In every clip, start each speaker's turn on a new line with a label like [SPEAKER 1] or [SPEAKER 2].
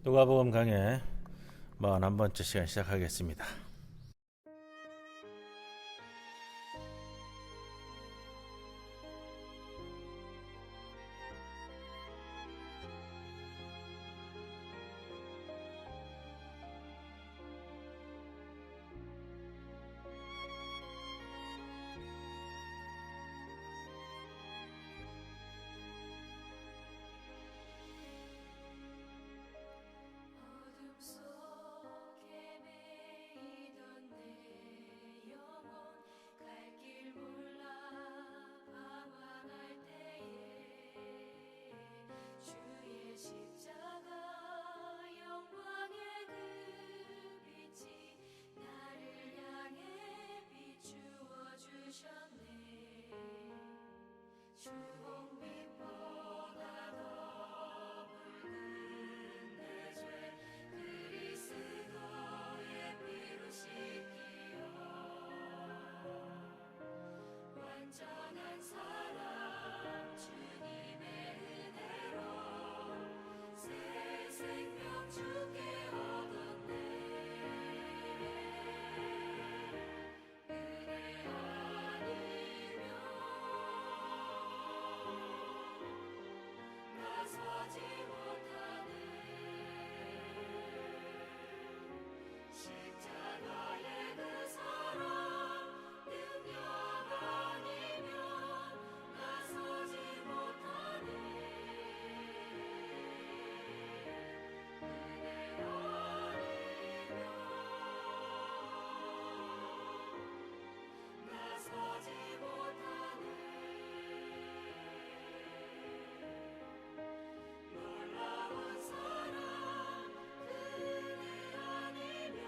[SPEAKER 1] 누가복음 강의 41번째 시간 시작하겠습니다.
[SPEAKER 2] 어둠 속에 매이던 내 영혼 갈 길 몰라 방황할 때에 주의 십자가 영광의 그 빛이 나를 향해 비추어 주셨네. 주홍빛보다 더 붉은 내 죄 그리스도의 피로 씻기어 완전한 사랑 주님의 은혜로 새 생명 주께 얻었네. 은혜 아니면 나서지 못하네. 십자가의 그 사랑 능력 아니면 나서지 못하네. 은혜 아니면 나서지 못하네. 놀라운 사랑 은혜 아니면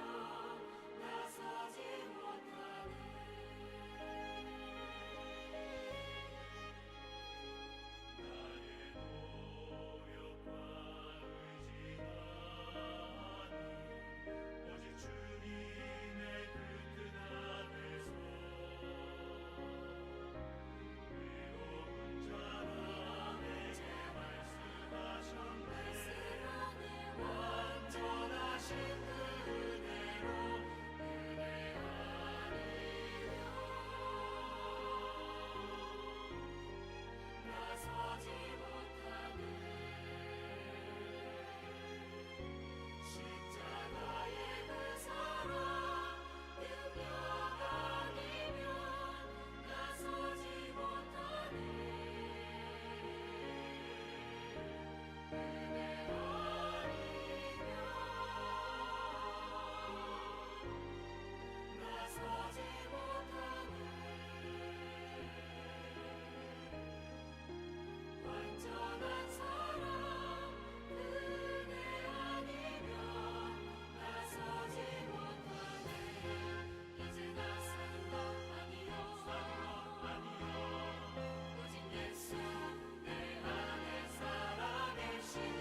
[SPEAKER 2] 나서지 못하네. 나의 노력과 의지가 아닌 오직 주님의 그 뜻 안에서 외로운 자랑에 말씀하셨네. 완전하신 그 은혜로 은혜 아니면 나서지 못하네. 십자가의 그 사랑 능력 아니면 나서지 못하네. 은혜 아니면 나서지 못하네. 완전한 사랑 은혜 아니면 나서지 못하네. 이제 나 사는 것 아니요 오직 예수 내 안에 살아계시니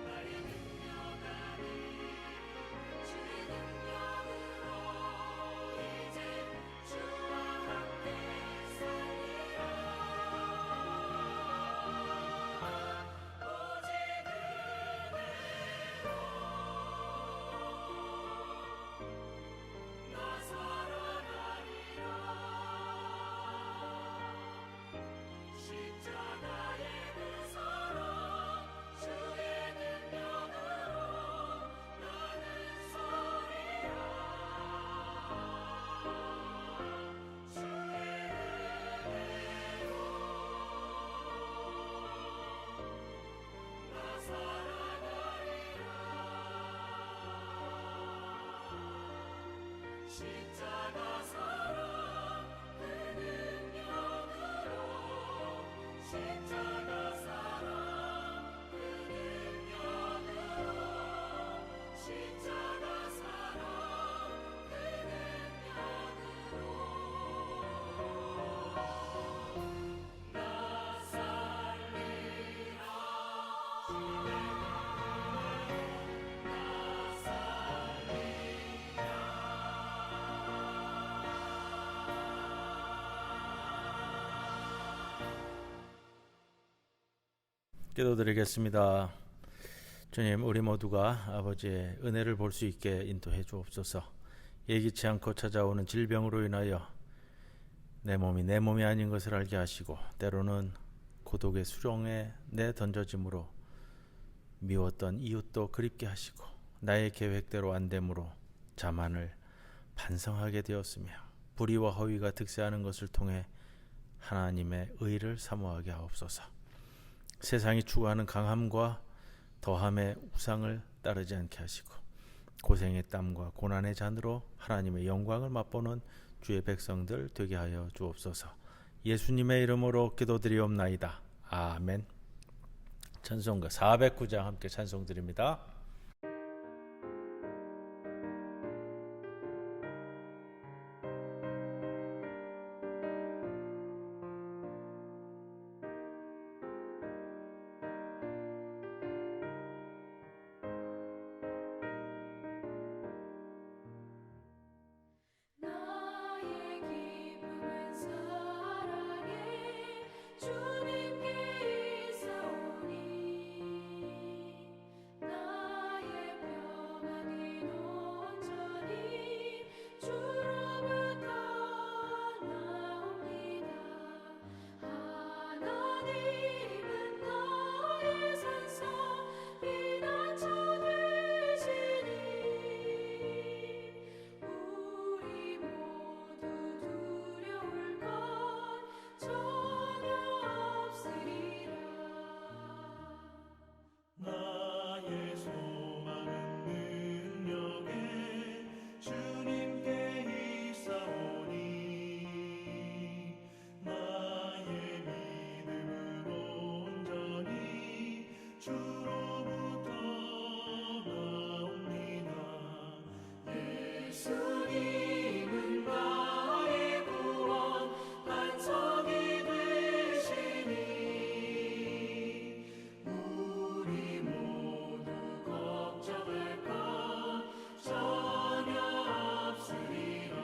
[SPEAKER 2] 나의 능력 아닌 주의 능력으로 이제 주와 함께 살리라. 오직 은혜로 나 살아가리라. 십자가의 그 사랑 주의 능력으로 나는 서리라. 주의 은혜로 나 살아가리라. 십자가 사랑 그 능력으로 십자가 사랑 그 능력으로 십자가 사랑 그 능력으로 나 살리라. 나 살리라.
[SPEAKER 1] 기도드리겠습니다. 주님, 우리 모두가 아버지의 은혜를 볼 수 있게 인도해 주옵소서. 예기치 않고 찾아오는 질병으로 인하여 내 몸이 아닌 것을 알게 하시고, 때로는 고독의 수렁에 내던져짐으로 미웠던 이웃도 그립게 하시고, 나의 계획대로 안 됨으로 자만을 반성하게 되었으며, 불의와 허위가 득세하는 것을 통해 하나님의 의를 사모하게 하옵소서. 세상이 추구하는 강함과 더함의 우상을 따르지 않게 하시고, 고생의 땀과 고난의 잔으로 하나님의 영광을 맛보는 주의 백성들 되게 하여 주옵소서. 예수님의 이름으로 기도드리옵나이다. 아멘. 찬송가 409장 함께 찬송드립니다.
[SPEAKER 2] 나의 기쁨은 사랑에 주님께 있사오니 나의 평안이 온전히 주로부터 나옵니다. 하나님은 나의 산성 피난처 되시니 우리 모두 두려울 것 전혀 없으리라.
[SPEAKER 3] 나의 소망은 능력에 주님께 있사오니 나의 믿음은 온전히 주로부터 나옵니다.
[SPEAKER 2] 예수님은 나의 구원 반석이 되시니 우리 모두 걱정할 것 전혀 없으리라.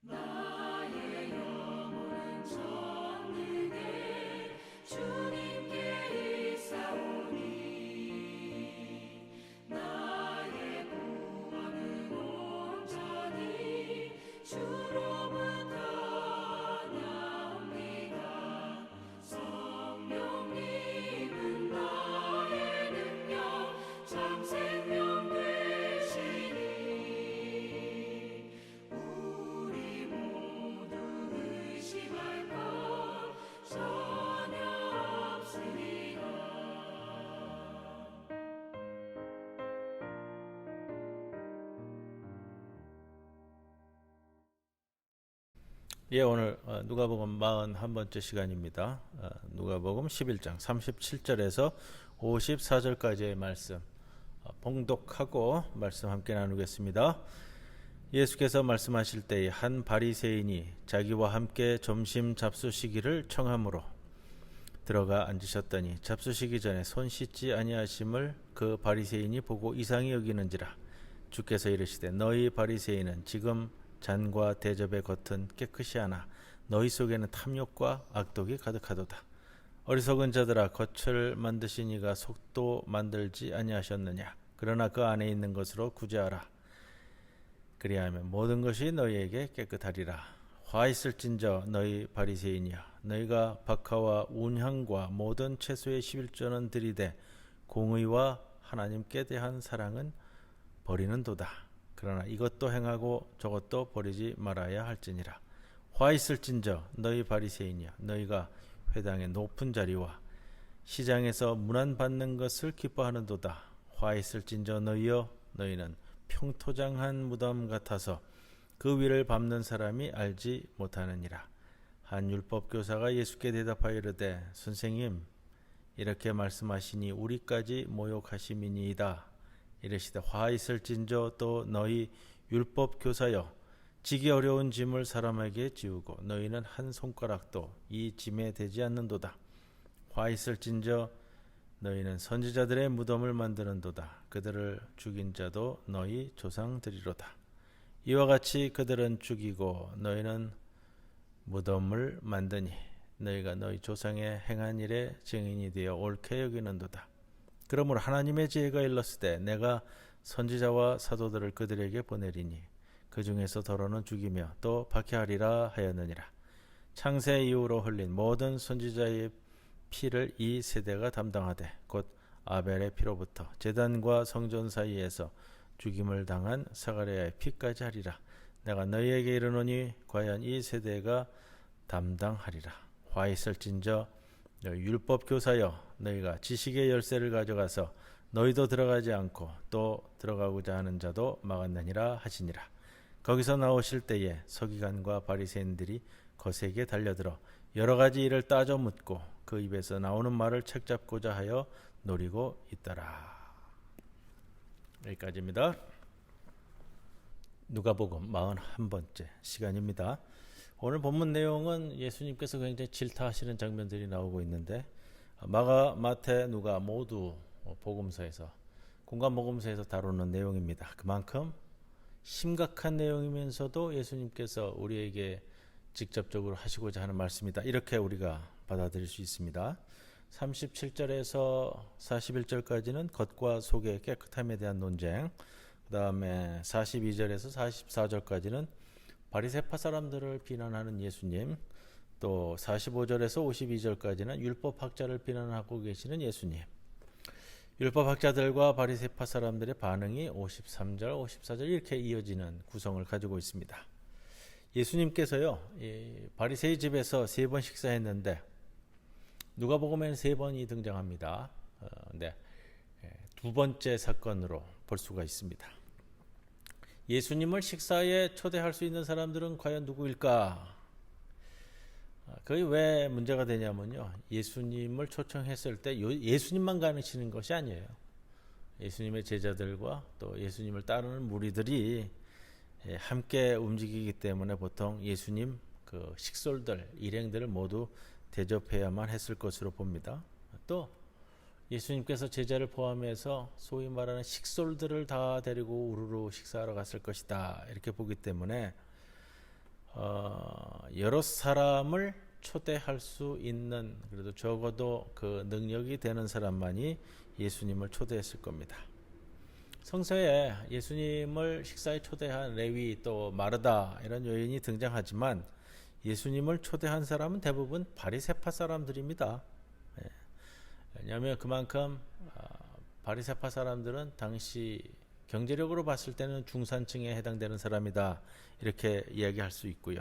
[SPEAKER 2] 나의 영혼은 전능해 주님께 있사오니 나의 구원은 온전히 주로부터 나옵니다. 성령님은 나의 능력 참 생명 되시니 우리 모두 의심할 것 전혀 없으리라.
[SPEAKER 1] 예, 오늘 누가복음 41번째 시간입니다. 누가복음 11장 37절에서 54절까지의 말씀 봉독하고 말씀 함께 나누겠습니다. 예수께서 말씀하실 때에 한 바리새인이 자기와 함께 점심 잡수시기를 청함으로 들어가 앉으셨더니 잡수시기 전에 손 씻지 아니하심을 그 바리새인이 보고 이상히 여기는지라. 주께서 이르시되 너희 바리새인은 지금 잔과 대접의 겉은 깨끗이 하나 너희 속에는 탐욕과 악독이 가득하도다. 어리석은 자들아, 겉을 만드신 이가 속도 만들지 아니하셨느냐. 그러나 그 안에 있는 것으로 구제하라. 그리하면 모든 것이 너희에게 깨끗하리라. 화 있을진저 너희 바리새인이여, 너희가 박하와 운향과 모든 채소의 11조는 들이되 공의와 하나님께 대한 사랑은 버리는도다. 그러나 이것도 행하고 저것도 버리지 말아야 할지니라. 화 있을진저 너희 바리새인이여, 너희가 회당의 높은 자리와 시장에서 문안받는 것을 기뻐하는도다. 화 있을진저 너희여, 너희는 평토장한 무덤 같아서 그 위를 밟는 사람이 알지 못하느니라. 한 율법교사가 예수께 대답하여 이르되 선생님, 이렇게 말씀하시니 우리까지 모욕하심이니이다. 이르시되 화 있을진저 또 너희 율법 교사여, 지기 어려운 짐을 사람에게 지우고 너희는 한 손가락도 이 짐에 대지 않는도다. 화 있을진저 너희는 선지자들의 무덤을 만드는도다. 그들을 죽인 자도 너희 조상들이로다. 이와 같이 그들은 죽이고 너희는 무덤을 만드니 너희가 너희 조상의 행한 일에 증인이 되어 옳게 여기는도다. 그러므로 하나님의 지혜가 일렀으되 내가 선지자와 사도들을 그들에게 보내리니 그 중에서 더러는 죽이며 또 박해하리라 하였느니라. 창세 이후로 흘린 모든 선지자의 피를 이 세대가 담당하되 곧 아벨의 피로부터 제단과 성전 사이에서 죽임을 당한 사가랴의 피까지 하리라. 내가 너희에게 이르노니 과연 이 세대가 담당하리라. 화 있을진저 너희 율법 교사여 너희가 지식의 열쇠를 가져가서 너희도 들어가지 않고 또 들어가고자 하는 자도 막았느니라 하시니라. 거기서 나오실 때에 서기관과 바리새인들이 거세게 달려들어 여러 가지 일을 따져 묻고 그 입에서 나오는 말을 책잡고자 하여 노리고 있더라. 여기까지입니다. 누가복음 41번째 시간입니다. 오늘 본문 내용은 예수님께서 굉장히 질타하시는 장면들이 나오고 있는데 마가, 마태, 누가 모두 복음서에서 공간복음서에서 다루는 내용입니다. 그만큼 심각한 내용이면서도 예수님께서 우리에게 직접적으로 하시고자 하는 말씀이다. 이렇게 우리가 받아들일 수 있습니다. 37절에서 41절까지는 겉과 속의 깨끗함에 대한 논쟁, 그 다음에 42절에서 44절까지는 바리새파 사람들을 비난하는 예수님, 또 45절에서 52절까지는 율법학자를 비난하고 계시는 예수님, 율법학자들과 바리새파 사람들의 반응이 53절, 54절 이렇게 이어지는 구성을 가지고 있습니다. 예수님께서요, 바리새의 집에서 3번 식사했는데 누가복음에는 3번이 등장합니다. 네, 두 번째 사건으로 볼 수가 있습니다. 예수님을 식사에 초대할 수 있는 사람들은 과연 누구일까? 그게 왜 문제가 되냐면요, 예수님을 초청했을 때 예수님만 가시는 것이 아니에요. 예수님의 제자들과 또 예수님을 따르는 무리들이 함께 움직이기 때문에 보통 예수님 그 식솔들, 일행들을 모두 대접해야만 했을 것으로 봅니다. 또 예수님께서 제자를 포함해서 소위 말하는 식솔들을 다 데리고 우르르 식사하러 갔을 것이다, 이렇게 보기 때문에 여러 사람을 초대할 수 있는, 그래도 적어도 그 능력이 되는 사람만이 예수님을 초대했을 겁니다. 성서에 예수님을 식사에 초대한 레위 또 마르다 이런 여인이 등장하지만 예수님을 초대한 사람은 대부분 바리새파 사람들입니다. 왜냐하면 그만큼 바리새파 사람들은 당시 경제력으로 봤을 때는 중산층에 해당되는 사람이다, 이렇게 이야기할 수 있고요.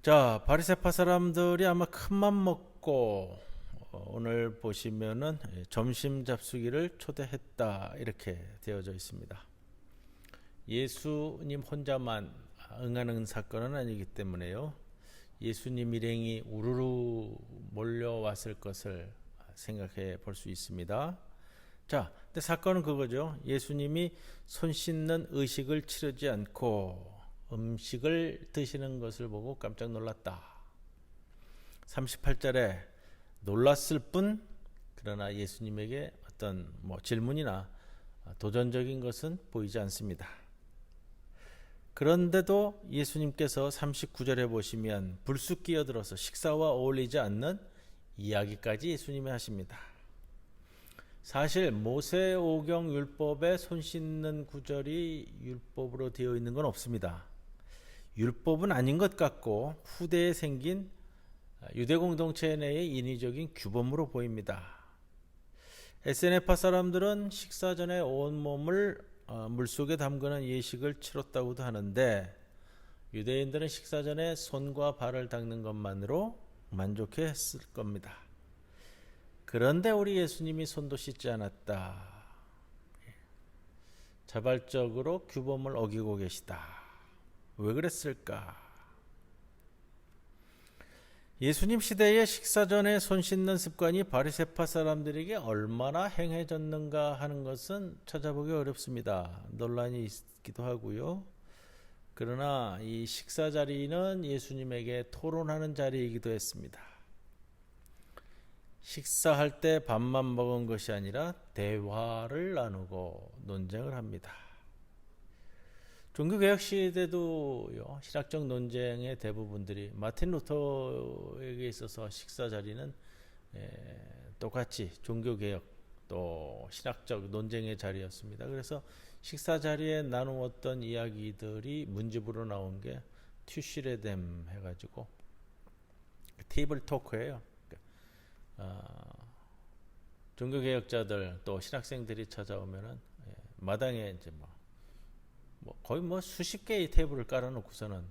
[SPEAKER 1] 자, 바리새파 사람들이 아마 큰맘 먹고 오늘 보시면은 점심 잡수기를 초대했다, 이렇게 되어져 있습니다. 예수님 혼자만 응하는 사건은 아니기 때문에요, 예수님 일행이 우르르 몰려왔을 것을 생각해 볼 수 있습니다. 자, 근데 사건은 그거죠. 예수님이 손 씻는 의식을 치르지 않고 음식을 드시는 것을 보고 깜짝 놀랐다. 38절에 놀랐을 뿐, 그러나 예수님에게 어떤 질문이나 도전적인 것은 보이지 않습니다. 그런데도 예수님께서 39절에 보시면 불쑥 끼어들어서 식사와 어울리지 않는 이야기까지 예수님이 하십니다. 사실 모세오경 율법에 손 씻는 구절이 율법으로 되어 있는 건 없습니다. 율법은 아닌 것 같고 후대에 생긴 유대 공동체 내의 인위적인 규범으로 보입니다. 에세네파 사람들은 식사 전에 온몸을 물속에 담그는 예식을 치렀다고도 하는데 유대인들은 식사 전에 손과 발을 닦는 것만으로 만족해 했을 겁니다. 그런데 우리 예수님이 손도 씻지 않았다, 자발적으로 규범을 어기고 계시다. 왜 그랬을까? 예수님 시대에 식사 전에 손 씻는 습관이 바리새파 사람들에게 얼마나 행해졌는가 하는 것은 찾아보기 어렵습니다. 논란이 있기도 하고요. 그러나 이 식사 자리는 예수님에게 토론하는 자리이기도 했습니다. 식사할 때 밥만 먹은 것이 아니라 대화를 나누고 논쟁을 합니다. 종교개혁 시대도요, 신학적 논쟁의 대부분들이 마틴 루터에게 있어서 식사 자리는 똑같이 종교개혁 또 신학적 논쟁의 자리였습니다. 그래서 식사 자리에 나누었던 이야기들이 문집으로 나온 게 튜시레뎀 해가지고 테이블 토크예요. 종교개혁자들 또 신학생들이 찾아오면은 마당에 이제 거의 수십 개의 테이블을 깔아놓고서는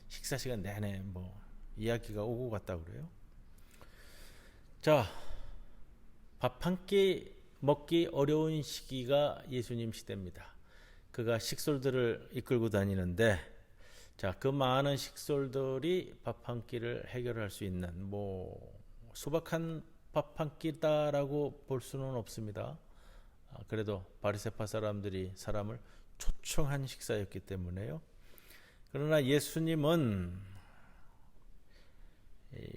[SPEAKER 1] 식사 시간 내내 이야기가 오고 갔다 그래요. 자, 밥 한 끼 먹기 어려운 시기가 예수님 시대입니다. 그가 식솔들을 이끌고 다니는데, 자, 그 많은 식솔들이 밥 한 끼를 해결할 수 있는 소박한 밥 한 끼다라고 볼 수는 없습니다. 그래도 바리새파 사람들이 사람을 초청한 식사였기 때문에요. 그러나 예수님은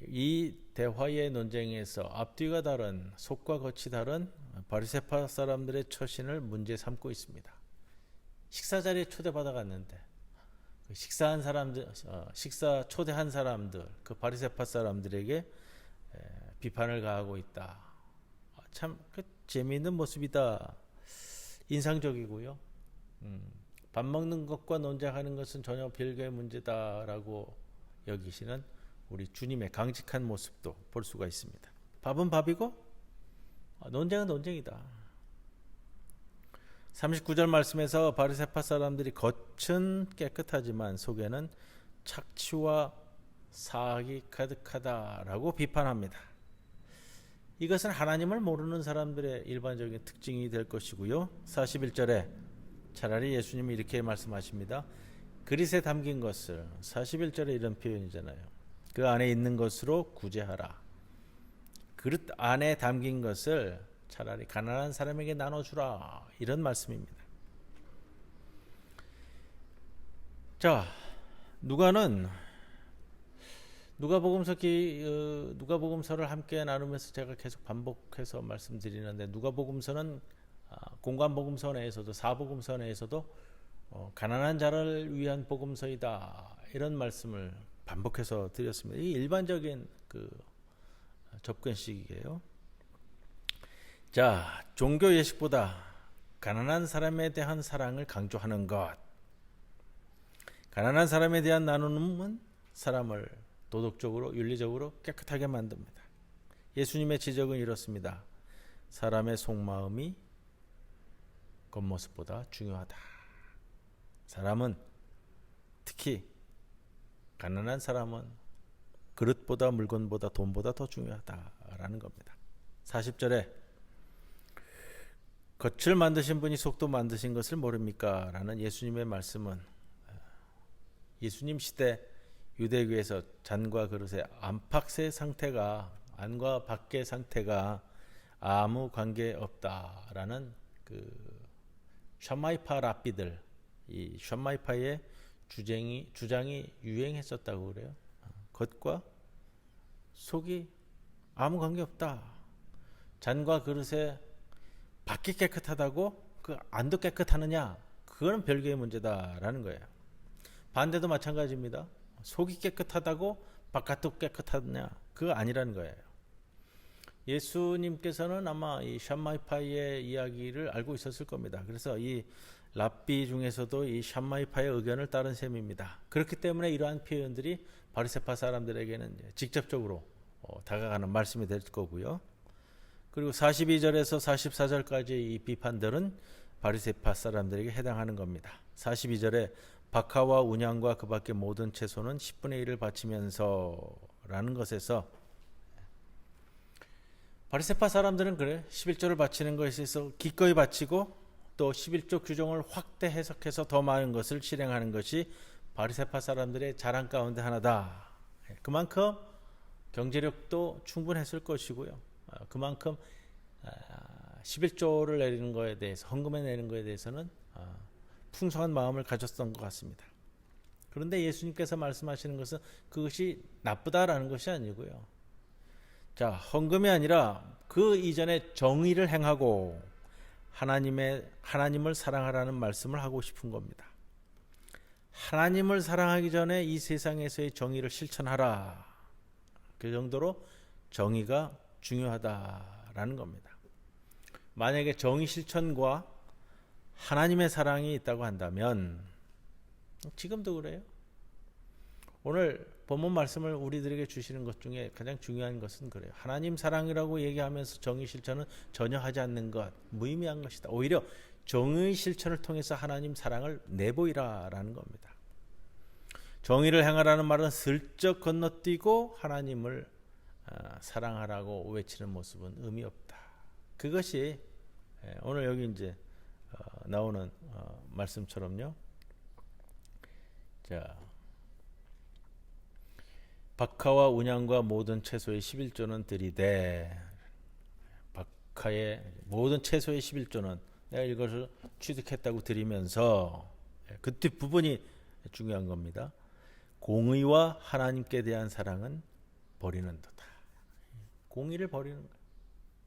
[SPEAKER 1] 이 대화의 논쟁에서 앞뒤가 다른, 속과 겉이 다른 바리새파 사람들의 처신을 문제 삼고 있습니다. 식사 자리에 초대받아 갔는데 식사 초대한 사람들, 그 바리새파 사람들에게 비판을 가하고 있다. 참 재미있는 모습이다. 인상적이고요. 밥 먹는 것과 논쟁하는 것은 전혀 별개의 문제다라고 여기시는 우리 주님의 강직한 모습도 볼 수가 있습니다. 밥은 밥이고 논쟁은 논쟁이다. 39절 말씀에서 바리새파 사람들이 겉은 깨끗하지만 속에는 착취와 사악이 가득하다라고 비판합니다. 이것은 하나님을 모르는 사람들의 일반적인 특징이 될 것이고요. 41절에 차라리 예수님이 이렇게 말씀하십니다. 그릇에 담긴 것을, 41절에 이런 표현이잖아요. 그 안에 있는 것으로 구제하라. 그릇 안에 담긴 것을 차라리 가난한 사람에게 나눠주라. 이런 말씀입니다. 자, 누가복음서를 함께 나누면서 제가 계속 반복해서 말씀드리는데, 누가복음서는 공관복음서 내에서도 사복음서 내에서도 가난한 자를 위한 복음서이다, 이런 말씀을 반복해서 드렸습니다. 이 일반적인 접근식이에요. 자, 종교 예식보다 가난한 사람에 대한 사랑을 강조하는 것, 가난한 사람에 대한 나눔은 사람을 도덕적으로, 윤리적으로 깨끗하게 만듭니다. 예수님의 지적은 이렇습니다. 사람의 속마음이 겉모습보다 중요하다. 사람은, 특히 가난한 사람은 그릇보다 물건보다 돈보다 더 중요하다라는 겁니다. 40절에 겉을 만드신 분이 속도 만드신 것을 모릅니까? 라는 예수님의 말씀은 예수님 시대 유대교에서 잔과 그릇의 안팎의 상태가, 안과 밖의 상태가 아무 관계 없다라는 샤마이파 랍비들, 이 샤마이파의 주장이 유행했었다고 그래요. 겉과 속이 아무 관계 없다. 잔과 그릇의 밖이 깨끗하다고 그 안도 깨끗하느냐? 그거는 별개의 문제다라는 거예요. 반대도 마찬가지입니다. 속이 깨끗하다고 바깥도 깨끗하느냐? 그거 아니라는 거예요. 예수님께서는 아마 이 샴마이파의 이야기를 알고 있었을 겁니다. 그래서 이 랍비 중에서도 이 샴마이파의 의견을 따른 셈입니다. 그렇기 때문에 이러한 표현들이 바리새파 사람들에게는 직접적으로 다가가는 말씀이 될 거고요. 그리고 42절에서 44절까지 이 비판들은 바리새파 사람들에게 해당하는 겁니다. 42절에 박하와 운양과 그 밖의 모든 채소는 10분의 1을 바치면서 라는 것에서 바리새파 사람들은 그래 11조를 바치는 것에 있어서 기꺼이 바치고 또 11조 규정을 확대 해석해서 더 많은 것을 실행하는 것이 바리새파 사람들의 자랑 가운데 하나다. 그만큼 경제력도 충분했을 것이고요. 그만큼 11조를 내리는 것에 대해서, 헌금에 내는 것에 대해서는 풍성한 마음을 가졌던 것 같습니다. 그런데 예수님께서 말씀하시는 것은 그것이 나쁘다라는 것이 아니고요. 자, 헌금이 아니라 그 이전에 정의를 행하고 하나님을 사랑하라는 말씀을 하고 싶은 겁니다. 하나님을 사랑하기 전에 이 세상에서의 정의를 실천하라. 그 정도로 정의가 중요하다라는 겁니다. 만약에 정의 실천과 하나님의 사랑이 있다고 한다면 지금도 그래요. 오늘 본문 말씀을 우리들에게 주시는 것 중에 가장 중요한 것은 그래요. 하나님 사랑이라고 얘기하면서 정의 실천은 전혀 하지 않는 것, 무의미한 것이다. 오히려 정의 실천을 통해서 하나님 사랑을 내보이라라는 겁니다. 정의를 행하라는 말은 슬쩍 건너뛰고 하나님을 사랑하라고 외치는 모습은 의미 없다. 그것이 오늘 여기 이제 나오는 말씀처럼요. 자, 박하와 운양과 모든 채소의 11조는 드리되, 박하의 모든 채소의 11조는 내가 이것을 취득했다고 드리면서 그 뒷부분이 중요한 겁니다. 공의와 하나님께 대한 사랑은 버리는도다. 공의를 버리는 것,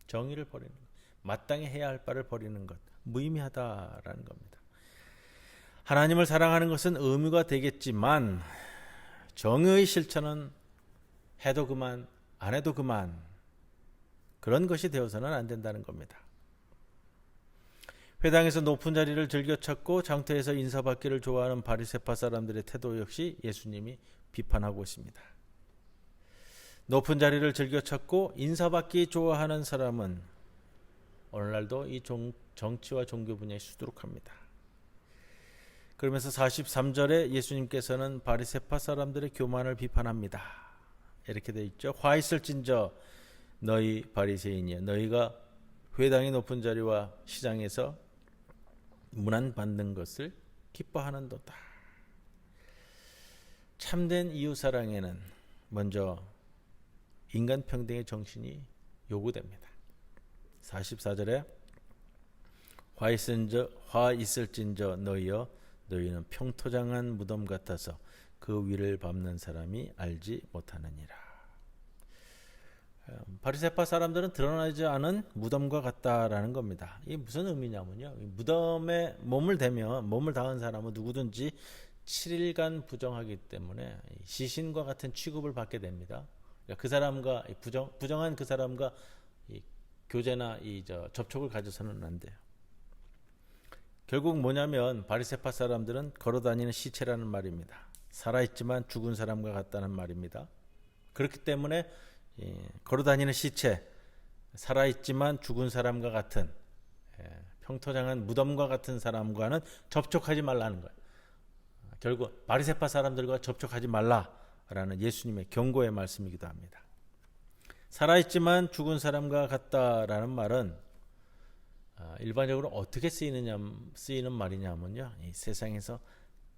[SPEAKER 1] 정의를 버리는 것, 마땅히 해야 할 바를 버리는 것, 무의미하다라는 겁니다. 하나님을 사랑하는 것은 의무가 되겠지만 정의의 실천은 해도 그만 안 해도 그만, 그런 것이 되어서는 안 된다는 겁니다. 회당에서 높은 자리를 즐겨 찾고 장터에서 인사받기를 좋아하는 바리새파 사람들의 태도 역시 예수님이 비판하고 있습니다. 높은 자리를 즐겨 찾고 인사받기 좋아하는 사람은 오늘날도 이 정치와 종교 분야에 수두룩합니다. 그러면서 43절에 예수님께서는 바리새파 사람들의 교만을 비판합니다. 이렇게 되어 있죠. 화 있을진저 너희 바리새인이여, 너희가 회당의 높은 자리와 시장에서 문안 받는 것을 기뻐하는도다. 참된 이웃사랑에는 먼저 인간평등의 정신이 요구됩니다. 44절에 화 있을진저 너희여, 너희는 평토장한 무덤 같아서 그 위를 밟는 사람이 알지 못하느니라. 바리새파 사람들은 드러나지 않은 무덤과 같다라는 겁니다. 이게 무슨 의미냐면요, 무덤에 몸을 닿은 사람은 누구든지 7일간 부정하기 때문에 시신과 같은 취급을 받게 됩니다. 그러니까 그 사람과 부정한 그 사람과 교제나 접촉을 가져서는 안 돼요. 결국 뭐냐면 바리새파 사람들은 걸어다니는 시체라는 말입니다. 살아있지만 죽은 사람과 같다는 말입니다. 그렇기 때문에 걸어다니는 시체, 살아있지만 죽은 사람과 같은 평토장한 무덤과 같은 사람과는 접촉하지 말라는 거예요. 결국 바리새파 사람들과 접촉하지 말라라는 예수님의 경고의 말씀이기도 합니다. 살아있지만 죽은 사람과 같다라는 말은 일반적으로 어떻게 쓰이는 말이냐면요, 이 세상에서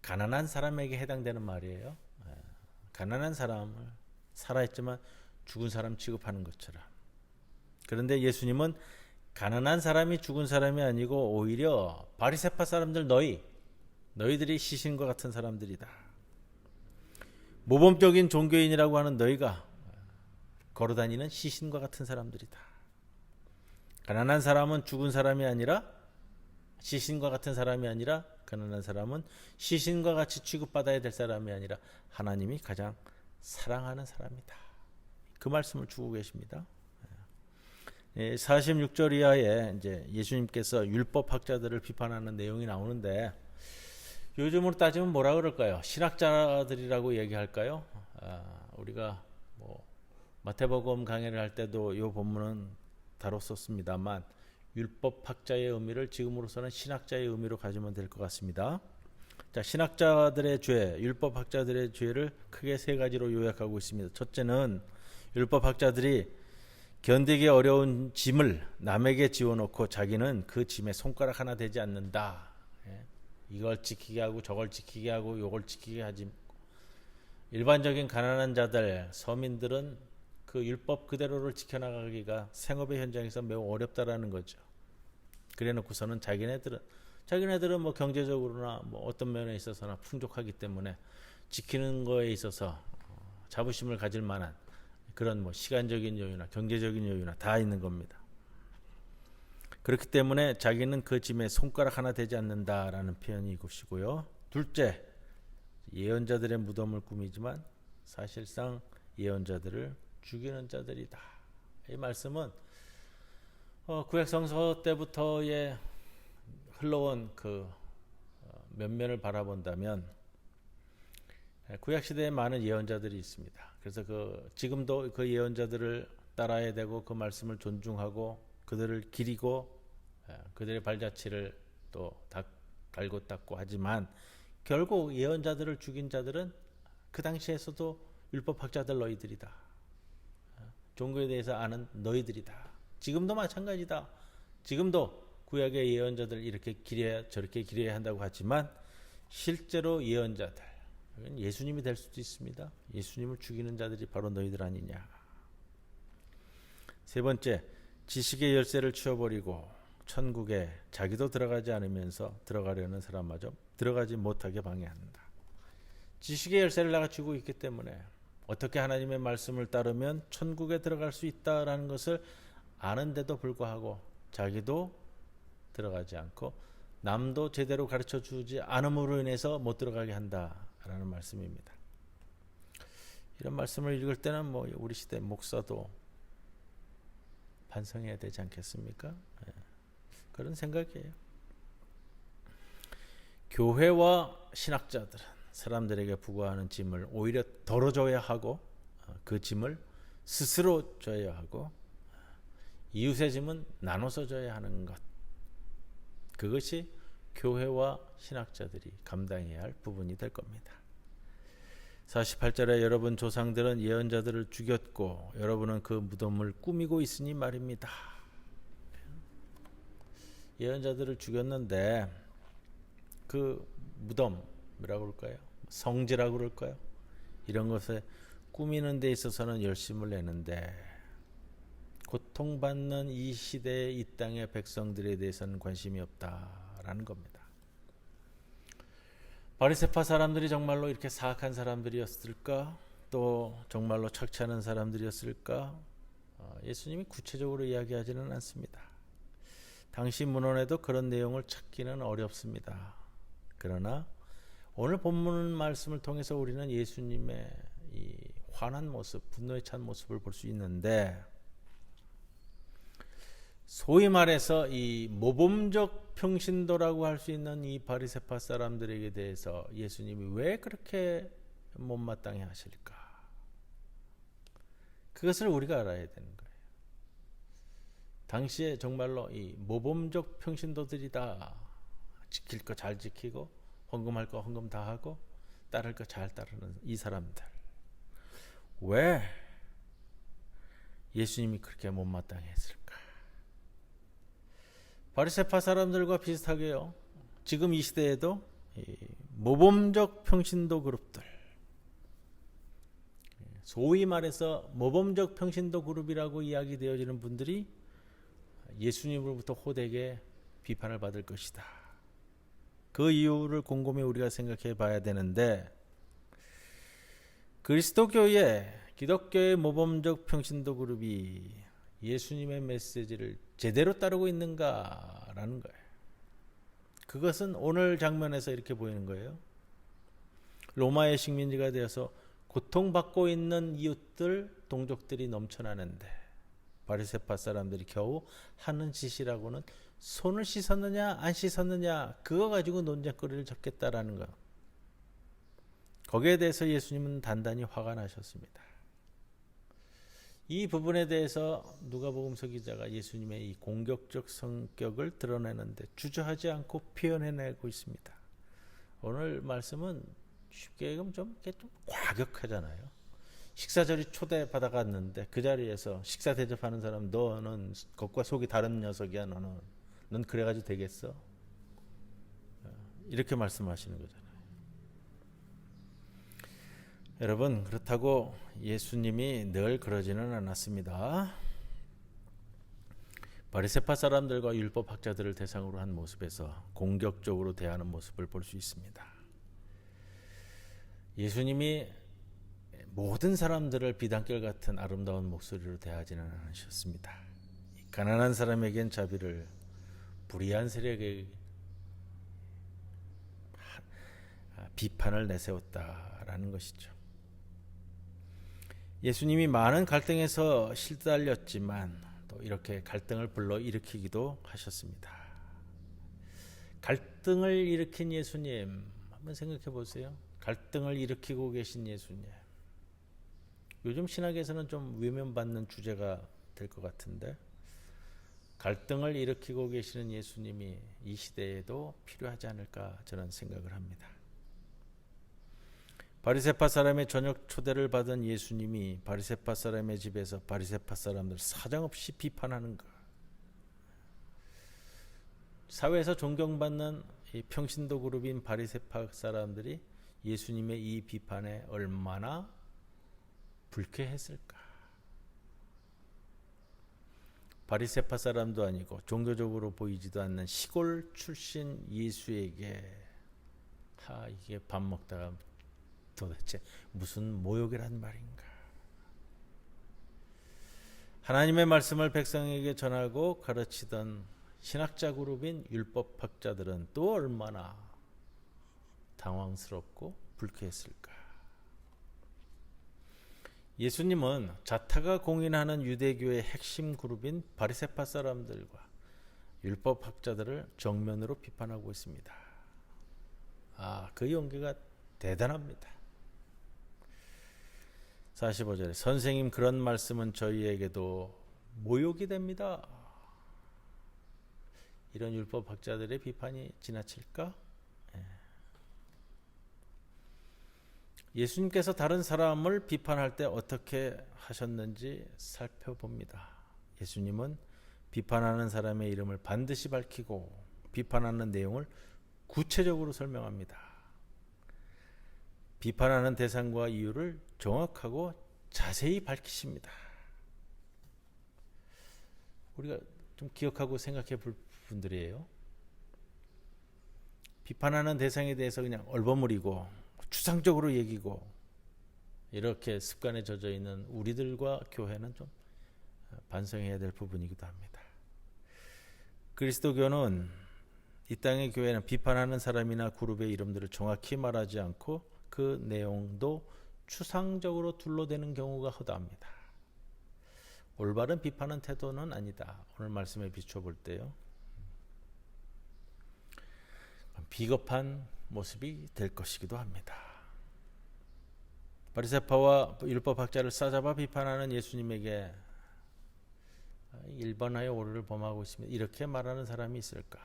[SPEAKER 1] 가난한 사람에게 해당되는 말이에요. 가난한 사람을 살아있지만 죽은 사람 취급하는 것처럼. 그런데 예수님은 가난한 사람이 죽은 사람이 아니고 오히려 바리새파 사람들, 너희들이 시신과 같은 사람들이다. 모범적인 종교인이라고 하는 너희가 걸어다니는 시신과 같은 사람들이다. 가난한 사람은 죽은 사람이 아니라, 시신과 같은 사람이 아니라, 가난한 사람은 시신과 같이 취급받아야 될 사람이 아니라 하나님이 가장 사랑하는 사람이다. 그 말씀을 주고 계십니다. 46절 이하에 이제 예수님께서 율법학자들을 비판하는 내용이 나오는데, 요즘으로 따지면 뭐라 그럴까요? 신학자들이라고 얘기할까요? 우리가 마태복음 강해를 할 때도 이 본문은 다뤘었습니다만, 율법학자의 의미를 지금으로서는 신학자의 의미로 가지면 될 것 같습니다. 자, 신학자들의 죄, 율법학자들의 죄를 크게 세 가지로 요약하고 있습니다. 첫째는 율법학자들이 견디기 어려운 짐을 남에게 지워놓고 자기는 그 짐에 손가락 하나 되지 않는다. 이걸 지키게 하고 저걸 지키게 하고 요걸 지키게 하지. 일반적인 가난한 자들, 서민들은 그 율법 그대로를 지켜나가기가 생업의 현장에서 매우 어렵다라는 거죠. 그래놓고서는 자기네들은 뭐 경제적으로나 뭐 어떤 면에 있어서나 풍족하기 때문에 지키는 거에 있어서 자부심을 가질 만한 그런 뭐 시간적인 여유나 경제적인 여유나 다 있는 겁니다. 그렇기 때문에 자기는 그 짐에 손가락 하나 되지 않는다라는 표현이 이것이고요. 둘째, 예언자들의 무덤을 꾸미지만 사실상 예언자들을 죽이는 자들이다. 이 말씀은 구약 성서 때부터의 흘러온 그 면면을 바라본다면 구약 시대에 많은 예언자들이 있습니다. 그래서 지금도 그 예언자들을 따라야 되고 그 말씀을 존중하고 그들을 기리고 그들의 발자취를 또 갈고 닦고 하지만 결국 예언자들을 죽인 자들은 그 당시에서도 율법학자들 너희들이다. 종교에 대해서 아는 너희들이다. 지금도 마찬가지다. 지금도 구약의 예언자들 이렇게 기려야 저렇게 기려야 한다고 하지만 실제로 예언자들 예수님이 될 수도 있습니다. 예수님을 죽이는 자들이 바로 너희들 아니냐. 세 번째, 지식의 열쇠를 치워버리고 천국에 자기도 들어가지 않으면서 들어가려는 사람마저 들어가지 못하게 방해한다. 지식의 열쇠를 내가 쥐고 있기 때문에 어떻게 하나님의 말씀을 따르면 천국에 들어갈 수 있다라는 것을 아는데도 불구하고 자기도 들어가지 않고 남도 제대로 가르쳐 주지 않음으로 인해서 못 들어가게 한다라는 말씀입니다. 이런 말씀을 읽을 때는 뭐 우리 시대 목사도 반성해야 되지 않겠습니까? 그런 생각이에요. 교회와 신학자들은 사람들에게 부과하는 짐을 오히려 덜어줘야 하고 그 짐을 스스로 져야 하고 이웃의 짐은 나눠서 져야 하는 것. 그것이 교회와 신학자들이 감당해야 할 부분이 될 겁니다. 48절에 여러분 조상들은 예언자들을 죽였고 여러분은 그 무덤을 꾸미고 있으니 말입니다. 예언자들을 죽였는데 그 무덤이라고 그럴까요? 성지라고 그럴까요? 이런 것에 꾸미는 데 있어서는 열심을 내는데 고통받는 이 시대의 이 땅의 백성들에 대해서는 관심이 없다라는 겁니다. 바리새파 사람들이 정말로 이렇게 사악한 사람들이었을까? 또 정말로 착취하는 사람들이었을까? 예수님이 구체적으로 이야기하지는 않습니다. 당시 문헌에도 그런 내용을 찾기는 어렵습니다. 그러나 오늘 본문 말씀을 통해서 우리는 예수님의 이 화난 모습, 분노에 찬 모습을 볼 수 있는데 소위 말해서 이 모범적 평신도라고 할 수 있는 이 바리새파 사람들에게 대해서 예수님이 왜 그렇게 못마땅해 하실까? 그것을 우리가 알아야 되는 거예요. 당시에 정말로 이 모범적 평신도들이다. 지킬 거 잘 지키고 헌금할 거 헌금 다 하고 따를 거 잘 따르는 이 사람들. 왜 예수님이 그렇게 못마땅해 했을까? 바리새파 사람들과 비슷하게요. 지금 이 시대에도 이 모범적 평신도 그룹들, 소위 말해서 모범적 평신도 그룹이라고 이야기되어지는 분들이 예수님으로부터 호되게 비판을 받을 것이다. 그 이유를 곰곰이 우리가 생각해 봐야 되는데 그리스도교의 기독교의 모범적 평신도 그룹이 예수님의 메시지를 제대로 따르고 있는가라는 거예요. 그것은 오늘 장면에서 이렇게 보이는 거예요. 로마의 식민지가 되어서 고통받고 있는 이웃들, 동족들이 넘쳐나는데 바리새파 사람들이 겨우 하는 짓이라고는 손을 씻었느냐 안 씻었느냐 그거 가지고 논쟁거리를 잡겠다라는 거. 거기에 대해서 예수님은 단단히 화가 나셨습니다. 이 부분에 대해서 누가복음서 기자가 예수님의 이 공격적 성격을 드러내는데 주저하지 않고 표현해내고 있습니다. 오늘 말씀은 쉽게 얘기하면 좀 과격하잖아요. 식사자리 초대받아갔는데 그 자리에서 식사 대접하는 사람 너는 겉과 속이 다른 녀석이야. 넌 그래가지고 되겠어? 이렇게 말씀하시는 거잖아요. 여러분 그렇다고 예수님이 늘 그러지는 않았습니다. 바리새파 사람들과 율법학자들을 대상으로 한 모습에서 공격적으로 대하는 모습을 볼 수 있습니다. 예수님이 모든 사람들을 비단결 같은 아름다운 목소리로 대하지는 않으셨습니다. 가난한 사람에겐 자비를, 불의한 세력에 비판을 내세웠다라는 것이죠. 예수님이 많은 갈등에서 시달렸지만 또 이렇게 갈등을 불러일으키기도 하셨습니다. 갈등을 일으킨 예수님, 한번 생각해 보세요. 갈등을 일으키고 계신 예수님. 요즘 신학에서는 좀 외면받는 주제가 될 것 같은데, 갈등을 일으키고 계시는 예수님이 이 시대에도 필요하지 않을까 저는 생각을 합니다. 바리새파 사람의 저녁 초대를 받은 예수님이 바리새파 사람의 집에서 바리새파 사람들 사정없이 비판하는 것. 사회에서 존경받는 이 평신도 그룹인 바리새파 사람들이 예수님의 이 비판에 얼마나 불쾌했을까. 바리새파 사람도 아니고 종교적으로 보이지도 않는 시골 출신 예수에게 이게 밥 먹다가 도대체 무슨 모욕이란 말인가. 하나님의 말씀을 백성에게 전하고 가르치던 신학자 그룹인 율법학자들은 또 얼마나 당황스럽고 불쾌했을까. 예수님은 자타가 공인하는 유대교의 핵심 그룹인 바리새파 사람들과 율법학자들을 정면으로 비판하고 있습니다. 그 용기가 대단합니다. 45절에 선생님, 그런 말씀은 저희에게도 모욕이 됩니다. 이런 율법학자들의 비판이 지나칠까? 예수님께서 다른 사람을 비판할 때 어떻게 하셨는지 살펴봅니다. 예수님은 비판하는 사람의 이름을 반드시 밝히고 비판하는 내용을 구체적으로 설명합니다. 비판하는 대상과 이유를 정확하고 자세히 밝히십니다. 우리가 좀 기억하고 생각해 볼 분들이에요. 비판하는 대상에 대해서 그냥 얼버무리고 추상적으로 얘기고 이렇게 습관에 젖어 있는 우리들과 교회는 좀 반성해야 될 부분이기도 합니다. 그리스도교는, 이 땅의 교회는 비판하는 사람이나 그룹의 이름들을 정확히 말하지 않고 그 내용도 추상적으로 둘러대는 경우가 허다합니다. 올바른 비판은 태도는 아니다. 오늘 말씀에 비춰볼 때요. 비겁한 모습이 될 것이기도 합니다. 바리새파와 율법학자를 싸잡아 비판하는 예수님에게 일반화의 오류를 범하고 있습니다. 이렇게 말하는 사람이 있을까?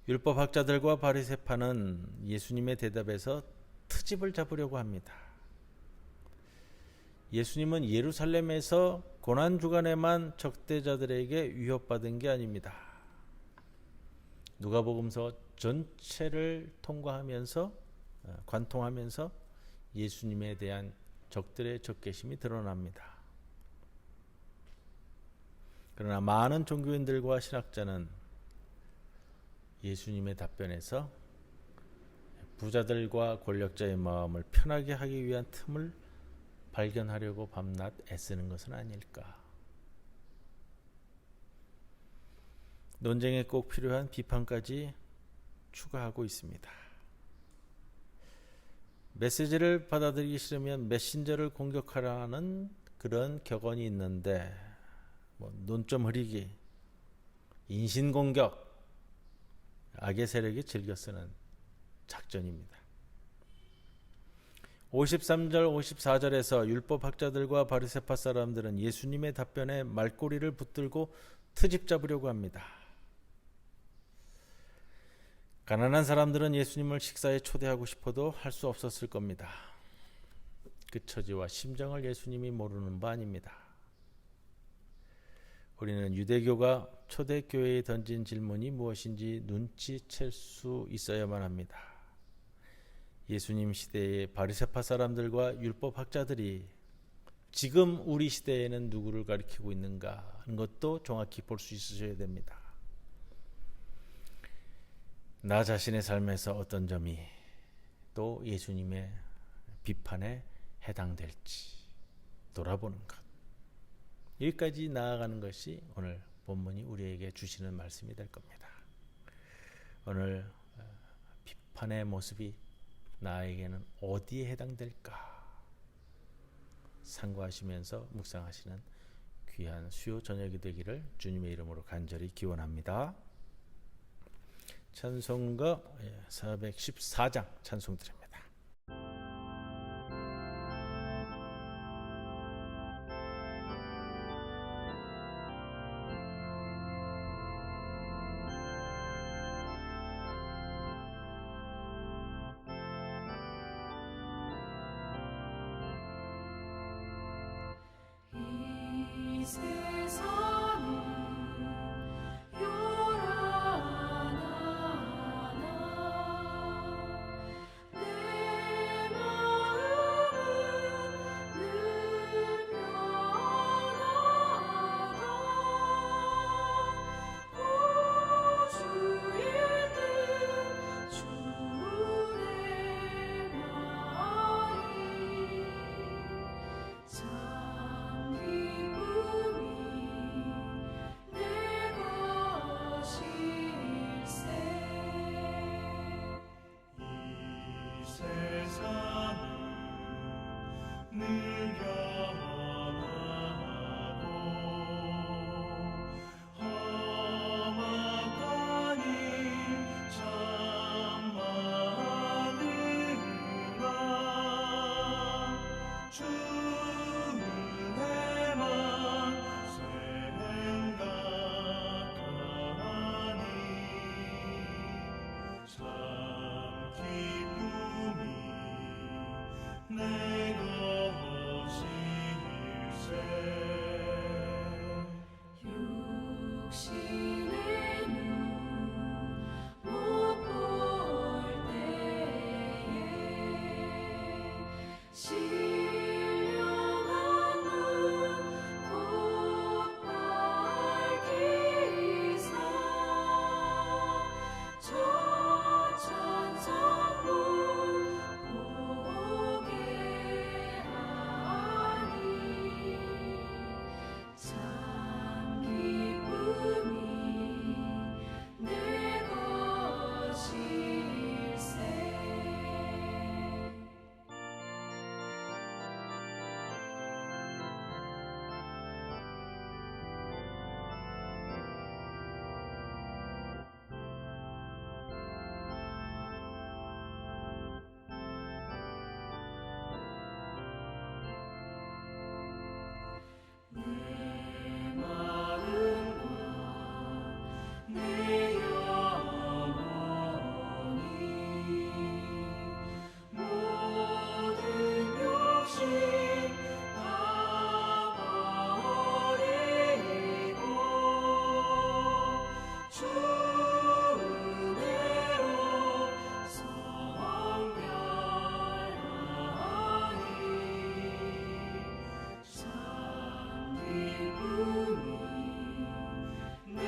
[SPEAKER 1] 율법학자들과 바리새파는 예수님의 대답에서 트집을 잡으려고 합니다. 예수님은 예루살렘에서 고난주간에만 적대자들에게 위협받은 게 아닙니다. 누가복음서 전체를 관통하면서 예수님에 대한 적들의 적개심이 드러납니다. 그러나 많은 종교인들과 신학자는 예수님의 답변에서 부자들과 권력자의 마음을 편하게 하기 위한 틈을 발견하려고 밤낮 애쓰는 것은 아닐까. 논쟁에 꼭 필요한 비판까지 추가하고 있습니다. 메시지를 받아들이기 싫으면 메신저를 공격하라는 그런 격언이 있는데, 논점 흐리기, 인신공격, 악의 세력이 즐겨 쓰는 작전입니다. 53절 54절에서 율법학자들과 바리새파 사람들은 예수님의 답변에 말꼬리를 붙들고 트집 잡으려고 합니다. 가난한 사람들은 예수님을 식사에 초대하고 싶어도 할 수 없었을 겁니다. 그 처지와 심정을 예수님이 모르는 바 아닙니다. 우리는 유대교가 초대교회에 던진 질문이 무엇인지 눈치챌 수 있어야만 합니다. 예수님 시대의 바리새파 사람들과 율법학자들이 지금 우리 시대에는 누구를 가리키고 있는가 하는 것도 정확히 볼 수 있으셔야 됩니다. 나 자신의 삶에서 어떤 점이 또 예수님의 비판에 해당될지 돌아보는 것. 여기까지 나아가는 것이 오늘 본문이 우리에게 주시는 말씀이 될 겁니다. 오늘 비판의 모습이 나에게는 어디에 해당될까 상고하시면서 묵상하시는 귀한 수요 저녁이 되기를 주님의 이름으로 간절히 기원합니다. 찬송가 414장 찬송 드립니다.
[SPEAKER 2] 이 세상은 요란하나 내 마음은 늘 변하다 구주일 듯 주의 말이 참 기쁨이 내 것일세
[SPEAKER 3] 이 세상은 늘 변하고 험악한 일 참 많으나 주 은혜만 생각하니 참 기쁨이 내 것일세
[SPEAKER 2] 육신의 눈 못 볼 때에 신령한 눈 곧 밝히사 저 천성문 보게 하니 참 기쁨이 내 것일세 내 마음과 내 영혼이 모든 욕심 다 버리고 주 은혜로 성결하니 참 기쁨이 내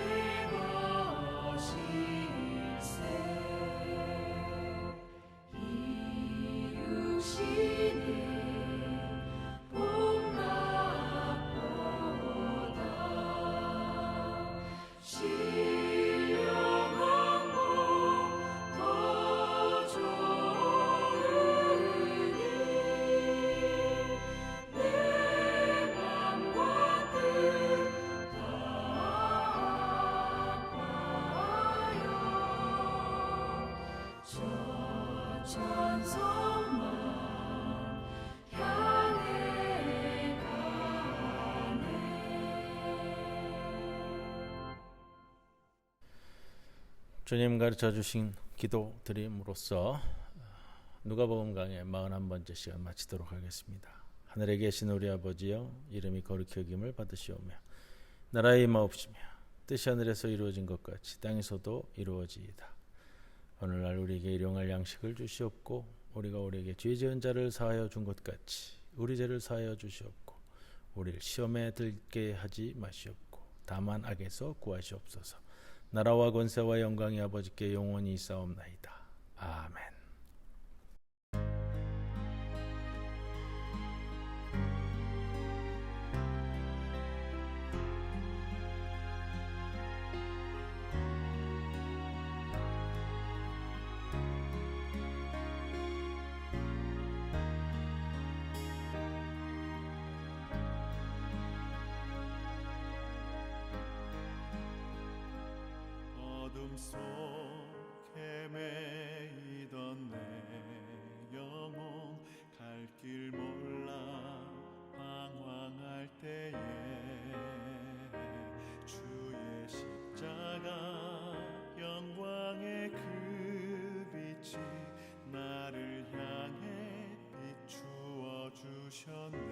[SPEAKER 2] 것일세 이 육신의 복락보다 신령한 복더 좋으니 내 맘과 뜻 다하여 저 천성만 향해 가네
[SPEAKER 1] 주님 가르쳐 주신 기도 드림으로써 누가복음 강의 41번째 시간 마치도록 하겠습니다. 하늘에 계신 우리 아버지여 이름이 거룩히 여김을 받으시오며 나라의 임하옵시며 뜻이 하늘에서 이루어진 것 같이 땅에서도 이루어지이다. 오늘날 우리에게 일용할 양식을 주시옵고 우리가 우리에게 죄 지은 자를 사하여 준 것 같이 우리 죄를 사하여 주시옵고 우리를 시험에 들게 하지 마시옵고 다만 악에서 구하시옵소서. 나라와 권세와 영광이 아버지께 영원히 있사옵나이다. 아멘.
[SPEAKER 3] 속 헤매이던 내 영혼 갈 길 몰라 방황할 때에 주의 십자가 영광의 그 빛이 나를 향해 비추어 주셨네.